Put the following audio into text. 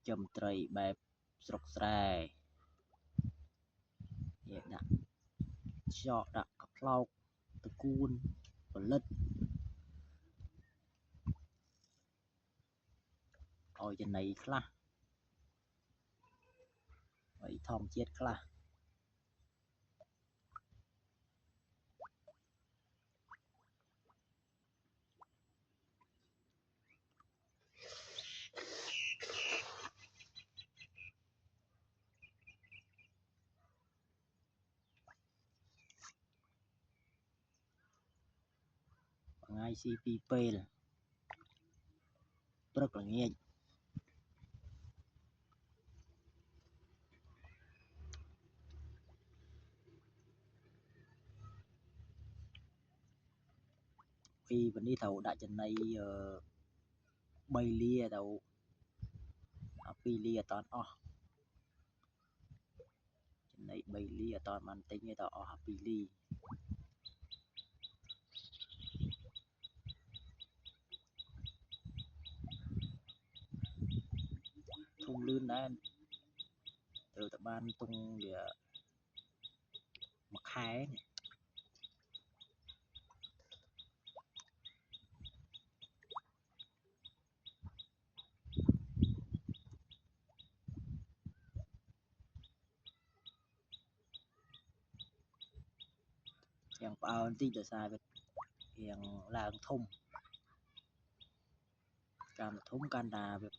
chầm trời bẹp sọc xài vậy nè cho đặt cặp lau từ cuốn và lật rồi trên này khla vậy thòng chết khla ngay CPP là rất là nghe khi vấn đi thầu đại chân này bay lia đầu pi lia toàn chân này bay lia toàn màn tính như tao pi lia thung lươn đã từ tập ban tung địa mặc khai này yang bao tí để sai với yang là thùng can thùng can đà việc